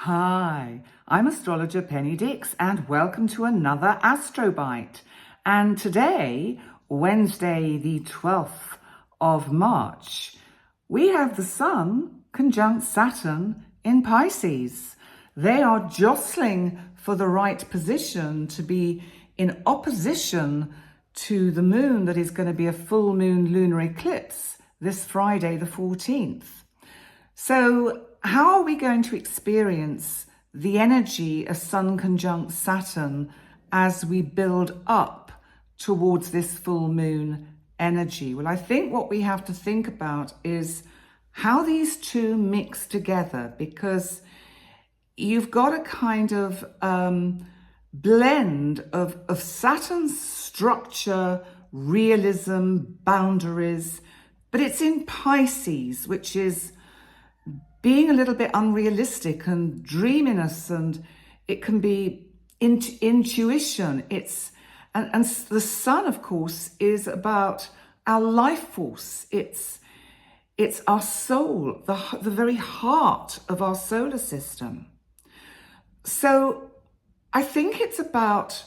Hi, I'm astrologer Penny Dix and welcome to another Astrobite. And today, Wednesday the 12th of March, we have the Sun conjunct Saturn in Pisces. They are jostling for the right position to be in opposition to the moon that is going to be a full moon lunar eclipse this Friday the 14th. So how are we going to experience the energy of Sun conjunct Saturn as we build up towards this full moon energy? Well, I think what we have to think about is how these two mix together, because you've got a kind of blend of Saturn's structure, realism, boundaries, but it's in Pisces, which is being a little bit unrealistic and dreaminess, and it can be intuition. And the sun, of course, is about our life force. It's our soul, the very heart of our solar system. So I think it's about,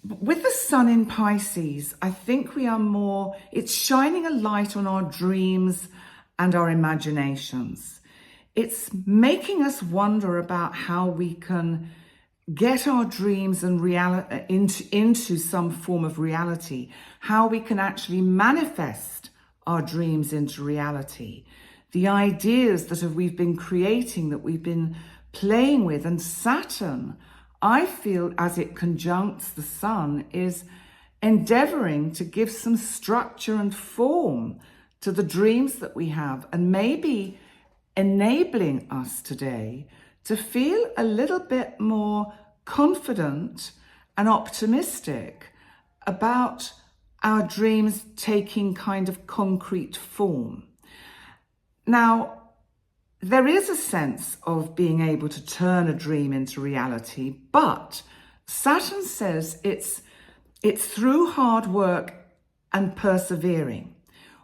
with the sun in Pisces, I think it's shining a light on our dreams and our imaginations. It's making us wonder about how we can get our dreams and into some form of reality, how we can actually manifest our dreams into reality. The ideas that we've been creating, that we've been playing with, and Saturn, I feel, as it conjuncts the sun, is endeavoring to give some structure and form to the dreams that we have, and maybe enabling us today to feel a little bit more confident and optimistic about our dreams taking kind of concrete form. Now, there is a sense of being able to turn a dream into reality, but Saturn says it's through hard work and persevering.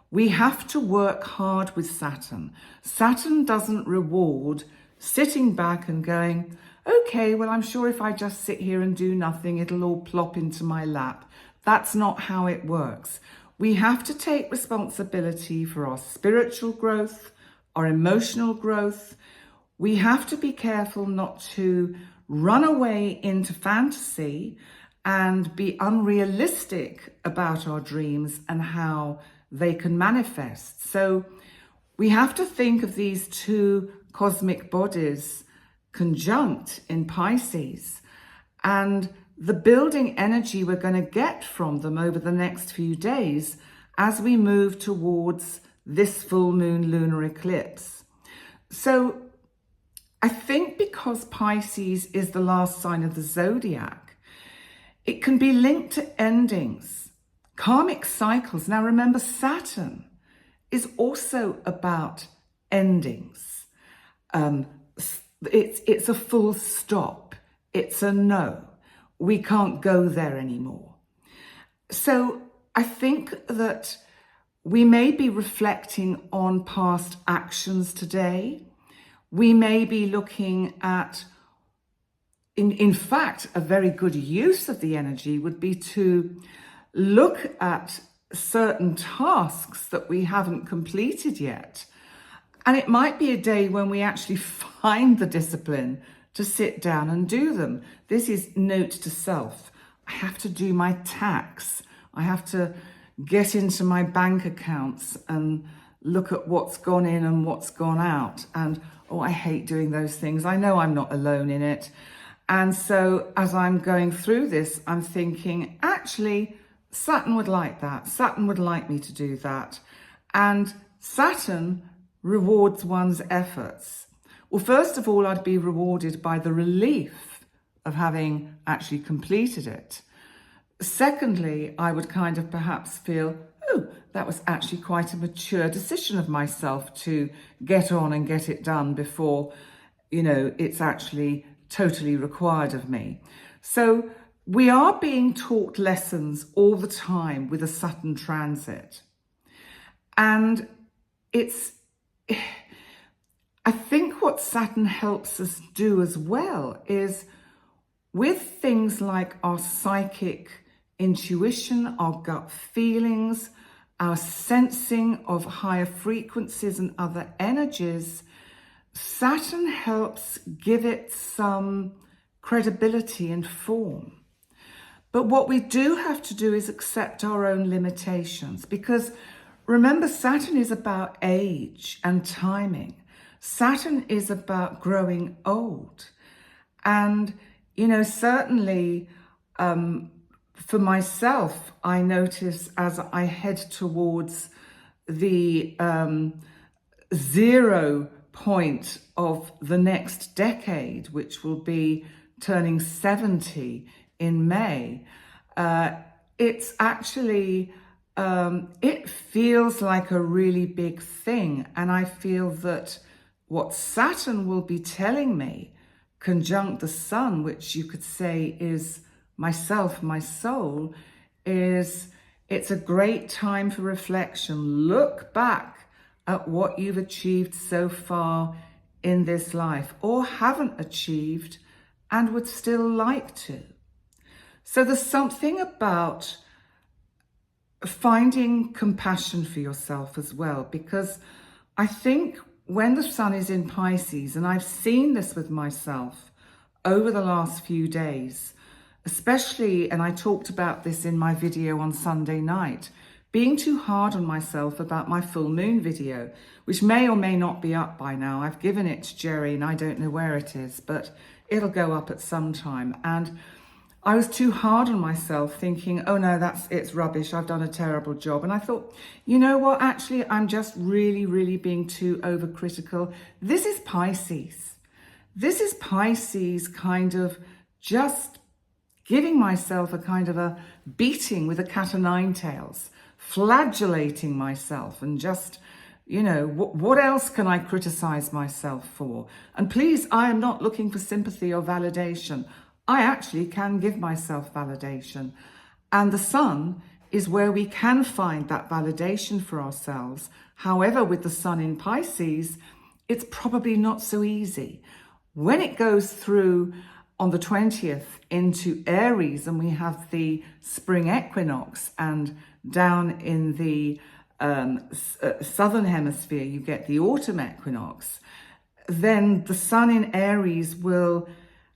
We have to work hard with Saturn. Saturn doesn't reward sitting back and going, okay, well, I'm sure if I just sit here and do nothing, it'll all plop into my lap. That's not how it works. We have to take responsibility for our spiritual growth, our emotional growth. We have to be careful not to run away into fantasy and be unrealistic about our dreams and how they can manifest. So we have to think of these two cosmic bodies conjunct in Pisces and the building energy we're going to get from them over the next few days as we move towards this full moon lunar eclipse. So I think because Pisces is the last sign of the zodiac, it can be linked to endings, karmic cycles. Now remember, Saturn is also about endings. It's a full stop. It's a no. We can't go there anymore. So I think that we may be reflecting on past actions today. We may be looking at, in fact, a very good use of the energy would be to look at certain tasks that we haven't completed yet. And it might be a day when we actually find the discipline to sit down and do them. This is note to self. I have to do my tax. I have to get into my bank accounts and look at what's gone in and what's gone out. And, oh, I hate doing those things. I know I'm not alone in it. And so as I'm going through this, I'm thinking, actually, Saturn would like that. Saturn would like me to do that. And Saturn rewards one's efforts. Well, first of all, I'd be rewarded by the relief of having actually completed it. Secondly, I would kind of perhaps feel, oh, that was actually quite a mature decision of myself to get on and get it done before, it's actually totally required of me. So we are being taught lessons all the time with a Saturn transit. And I think what Saturn helps us do as well is with things like our psychic intuition, our gut feelings, our sensing of higher frequencies and other energies, Saturn helps give it some credibility and form. But what we do have to do is accept our own limitations, because remember, Saturn is about age and timing. Saturn is about growing old. And, you know, certainly for myself, I notice as I head towards the 0 point of the next decade, which will be turning 70 in May, it's actually, it feels like a really big thing. And I feel that what Saturn will be telling me, conjunct the sun, which you could say is myself, my soul, is it's a great time for reflection. Look back at what you've achieved so far in this life, or haven't achieved and would still like to. So there's something about finding compassion for yourself as well, because I think when the sun is in Pisces, and I've seen this with myself over the last few days, especially, and I talked about this in my video on Sunday night, being too hard on myself about my full moon video, which may or may not be up by now. I've given it to Jerry and I don't know where it is, but it'll go up at some time. And I was too hard on myself, thinking, oh no, it's rubbish, I've done a terrible job. And I thought, you know what, actually, I'm just really, really being too overcritical. This is Pisces. This is Pisces kind of just giving myself a kind of a beating with a cat o' nine tails, flagellating myself and just, you know, what else can I criticize myself for? And please, I am not looking for sympathy or validation. I actually can give myself validation. And the sun is where we can find that validation for ourselves. However, with the sun in Pisces, it's probably not so easy. When it goes through on the 20th into Aries, and we have the spring equinox, and down in the southern hemisphere, you get the autumn equinox, then the sun in Aries will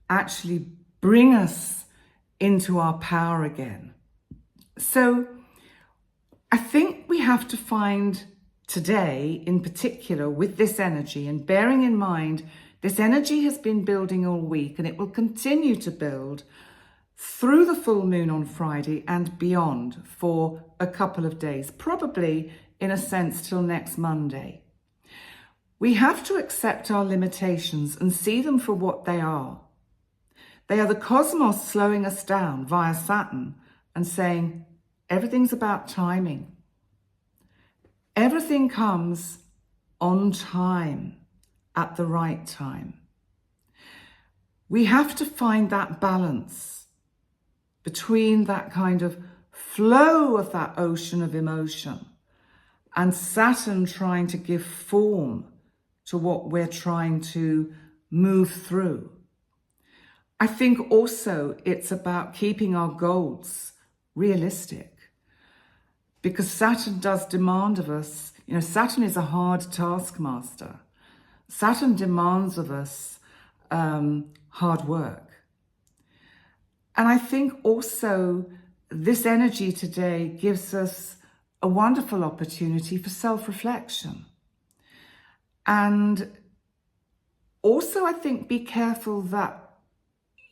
actually bring us into our power again. So I think we have to find today, in particular, with this energy, and bearing in mind this energy has been building all week and it will continue to build through the full moon on Friday and beyond for a couple of days, probably in a sense till next Monday. We have to accept our limitations and see them for what they are. They are the cosmos slowing us down via Saturn and saying, everything's about timing. Everything comes on time, at the right time. We have to find that balance between that kind of flow of that ocean of emotion and Saturn trying to give form to what we're trying to move through. I think also it's about keeping our goals realistic, because Saturn does demand of us, you know, Saturn is a hard taskmaster. Saturn demands of us hard work. And I think also this energy today gives us a wonderful opportunity for self-reflection. And also, I think, be careful that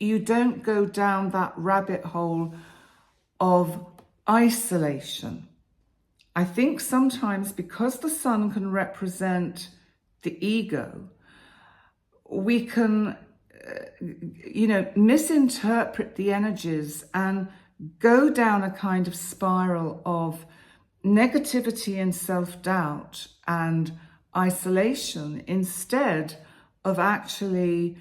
you don't go down that rabbit hole of isolation. I think sometimes, because the sun can represent the ego, we can, misinterpret the energies and go down a kind of spiral of negativity and self-doubt and isolation, instead of actually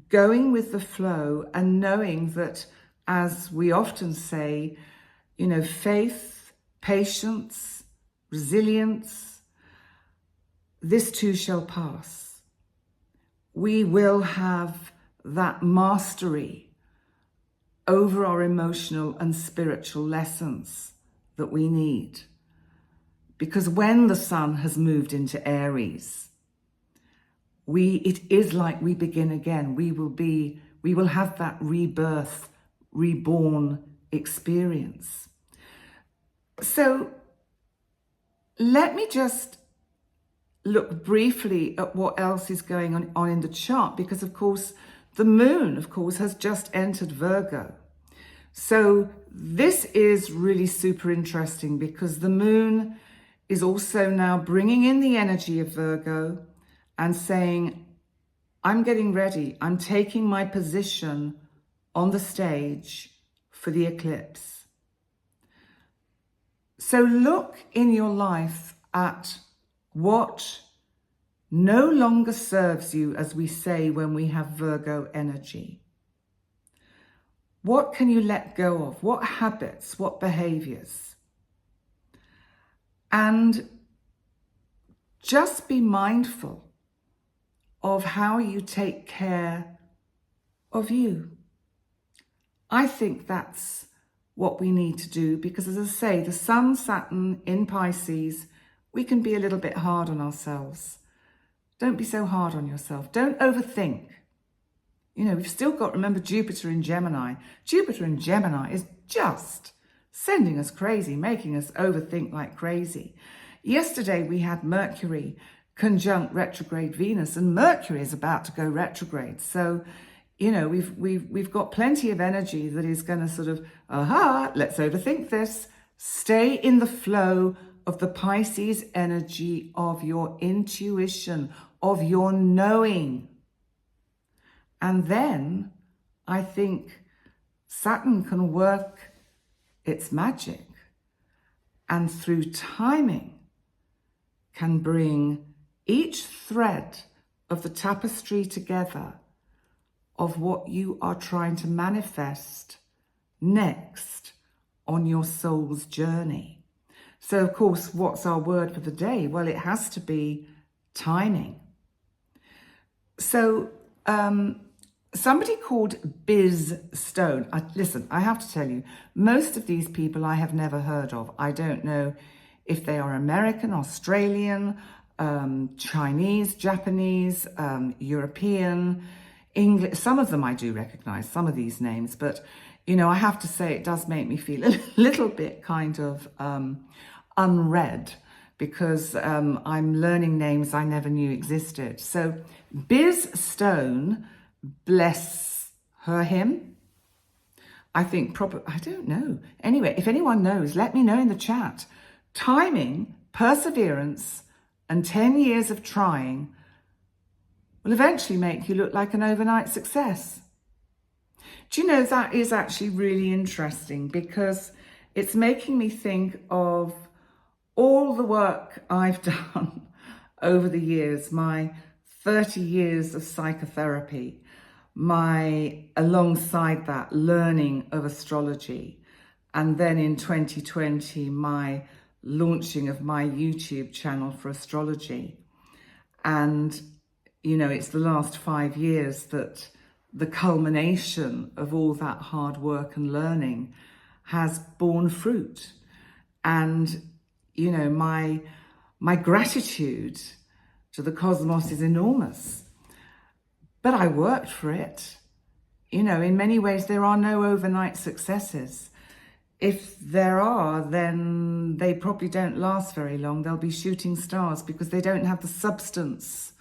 going with the flow and knowing that, as we often say, faith, patience, resilience, this too shall pass. we will have that mastery over our emotional and spiritual lessons that we need. Because when the sun has moved into Aries, it is like we begin again. We will have that rebirth, reborn experience. So let me just look briefly at what else is going on in the chart, because of course the moon, of course, has just entered Virgo. So this is really super interesting because the moon is also now bringing in the energy of Virgo and saying, I'm getting ready. I'm taking my position on the stage for the eclipse. So look in your life at what no longer serves you, as we say when we have Virgo energy. What can you let go of? What habits, what behaviors? And just be mindful of how you take care of you. I think that's what we need to do because, as I say, the Sun, Saturn in Pisces, we can be a little bit hard on ourselves. Don't be so hard on yourself. Don't overthink. You know, we've still got, remember, Jupiter in Gemini. Jupiter in Gemini is just sending us crazy, making us overthink like crazy. Yesterday we had Mercury conjunct retrograde Venus, and Mercury is about to go retrograde. So, you know, we've got plenty of energy that is going to sort of, let's overthink this. Stay in the flow of the Pisces energy of your intuition, of your knowing. And then I think Saturn can work its magic and through timing can bring each thread of the tapestry together of what you are trying to manifest next on your soul's journey. So, of course, what's our word for the day? Well, it has to be timing. So, somebody called Biz Stone. Listen, I have to tell you, most of these people I have never heard of. I don't know if they are American, Australian, Chinese, Japanese, European, English. Some of them I do recognize, some of these names, but you know, I have to say it does make me feel a little bit kind of unread because I'm learning names I never knew existed. So Biz Stone, bless him. I think I don't know. Anyway, if anyone knows, let me know in the chat. Timing, perseverance, and 10 years of trying will eventually make you look like an overnight success. Do you know, that is actually really interesting because it's making me think of all the work I've done over the years, my 30 years of psychotherapy, alongside that learning of astrology, and then in 2020 my launching of my YouTube channel for astrology. And you know, it's the last 5 years that the culmination of all that hard work and learning has borne fruit. And you know, my gratitude to the cosmos is enormous. But I worked for it. You know, in many ways, there are no overnight successes. If there are, then they probably don't last very long. They'll be shooting stars because they don't have the substance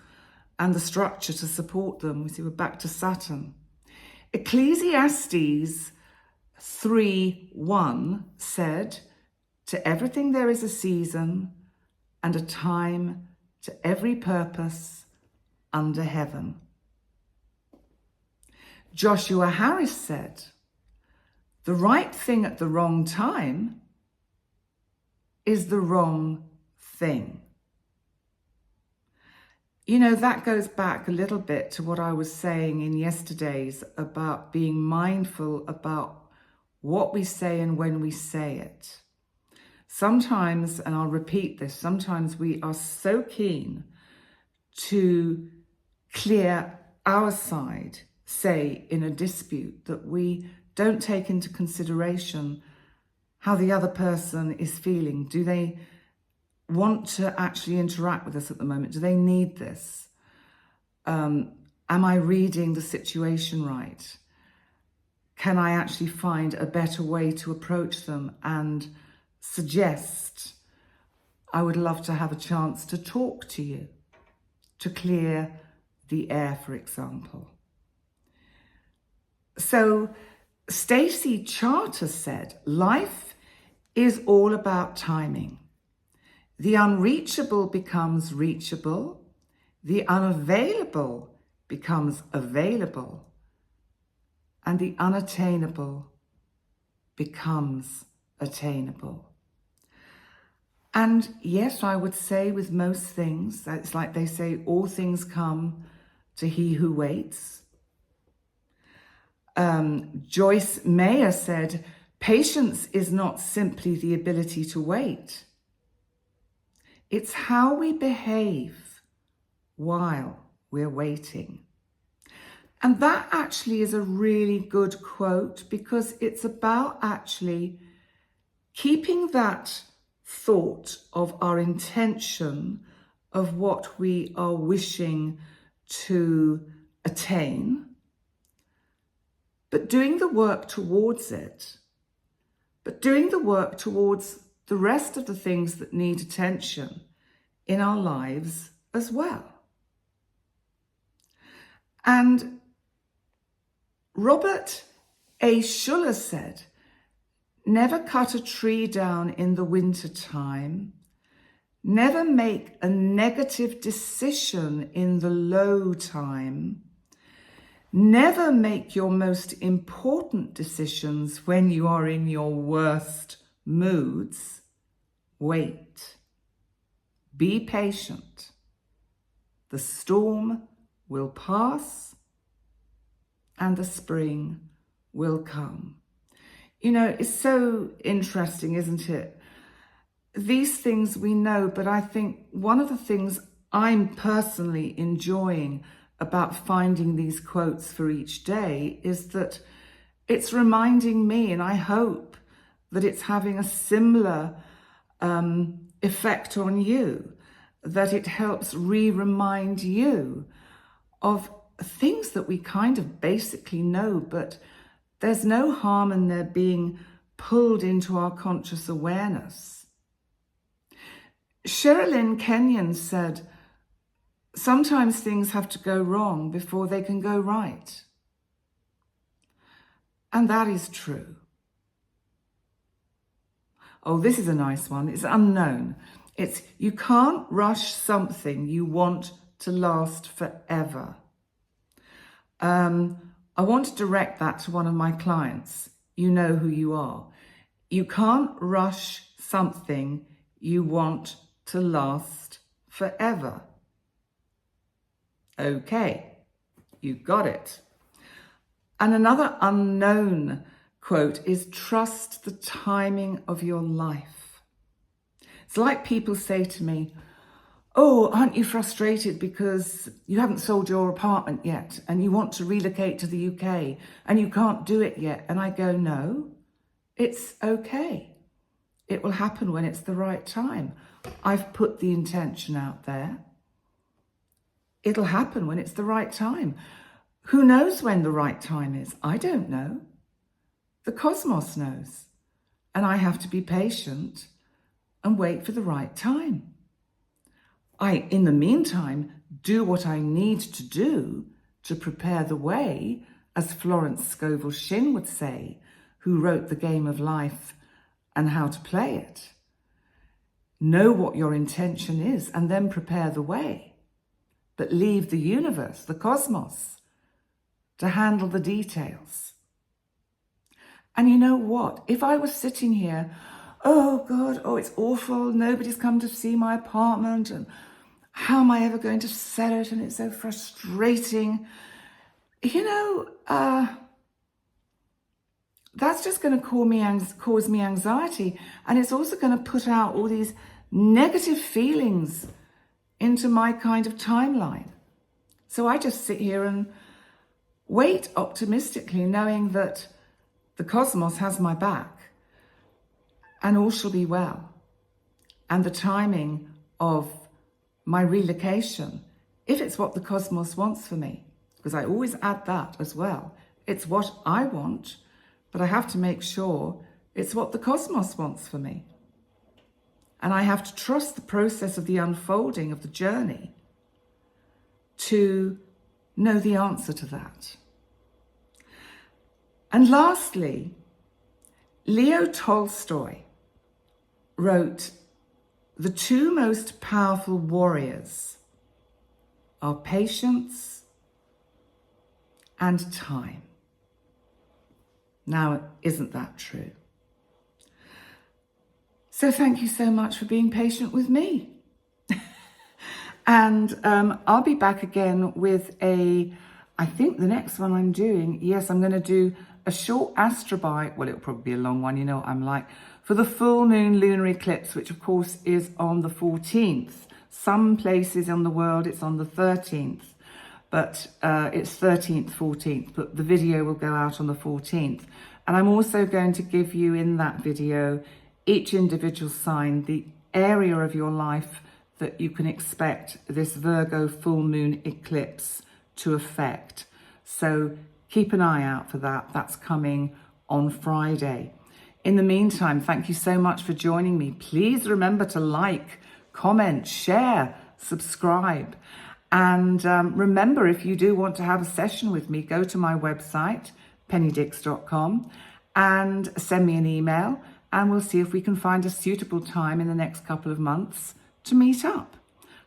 and the structure to support them. We see we're back to Saturn. Ecclesiastes 3:1 said, "To everything there is a season and a time to every purpose under heaven." Joshua Harris said, "The right thing at the wrong time is the wrong thing." You know, that goes back a little bit to what I was saying in yesterday's about being mindful about what we say and when we say it. Sometimes, and I'll repeat this, sometimes we are so keen to clear our side say in a dispute that we don't take into consideration how the other person is feeling? Do they want to actually interact with us at the moment? Do they need this? Am I reading the situation right? Can I actually find a better way to approach them and suggest, I would love to have a chance to talk to you, to clear the air, for example. So Stacey Charter said, life is all about timing. The unreachable becomes reachable. The unavailable becomes available. And the unattainable becomes attainable. And yes, I would say with most things, it's like they say, all things come to he who waits. Joyce Meyer said, patience is not simply the ability to wait. It's how we behave while we're waiting. And that actually is a really good quote, because it's about actually keeping that thought of our intention of what we are wishing to attain, but doing the work towards it, but doing the work towards the rest of the things that need attention in our lives as well. And Robert A. Schuller said, never cut a tree down in the winter time. Never make a negative decision in the low time. Never make your most important decisions when you are in your worst moods. Wait. Be patient. The storm will pass and the spring will come. You know, it's so interesting, isn't it? These things we know, but I think one of the things I'm personally enjoying about finding these quotes for each day is that it's reminding me, and I hope that it's having a similar effect on you, that it helps remind you of things that we kind of basically know, but there's no harm in their being pulled into our conscious awareness. Sherilyn Kenyon said, sometimes things have to go wrong before they can go right. And that is true. Oh, this is a nice one. It's unknown. It's, you can't rush something you want to last forever. I want to direct that to one of my clients. You know who you are. You can't rush something you want to last forever. Okay, you got it. And another unknown quote is, trust the timing of your life. It's like people say to me, oh, aren't you frustrated because you haven't sold your apartment yet and you want to relocate to the UK and you can't do it yet? And I go, no, it's okay. It will happen when it's the right time. I've put the intention out there. It'll happen when it's the right time. Who knows when the right time is? I don't know. The cosmos knows. And I have to be patient and wait for the right time. I, in the meantime, do what I need to do to prepare the way, as Florence Scovel Shinn would say, who wrote The Game of Life and How to Play It. Know what your intention is and then prepare the way. But leave the universe, the cosmos, to handle the details. And you know what? If I was sitting here, oh God, oh, it's awful, nobody's come to see my apartment, and how am I ever going to sell it? And it's so frustrating. You know, that's just going to cause me anxiety. And it's also going to put out all these negative feelings into my kind of timeline. So I just sit here and wait optimistically, knowing that the cosmos has my back and all shall be well. And the timing of my relocation, if it's what the cosmos wants for me, because I always add that as well. It's what I want, but I have to make sure it's what the cosmos wants for me. And I have to trust the process of the unfolding of the journey to know the answer to that. And lastly, Leo Tolstoy wrote, "The two most powerful warriors are patience and time." Now, isn't that true? So thank you so much for being patient with me. And I'll be back again with I think the next one I'm doing, yes, I'm going to do a short Astrobite. Well, it'll probably be a long one, you know what I'm like, for the full moon lunar eclipse, which of course is on the 14th. Some places in the world it's on the 13th, but it's 13th, 14th, but the video will go out on the 14th. And I'm also going to give you in that video each individual sign, the area of your life that you can expect this Virgo full moon eclipse to affect. So keep an eye out for that. That's coming on Friday. In the meantime, thank you so much for joining me. Please remember to like, comment, share, subscribe. And remember, if you do want to have a session with me, go to my website, pennydix.com, and send me an email, and we'll see if we can find a suitable time in the next couple of months to meet up.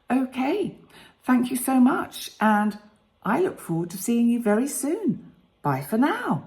Okay, thank you so much, and I look forward to seeing you very soon. Bye for now.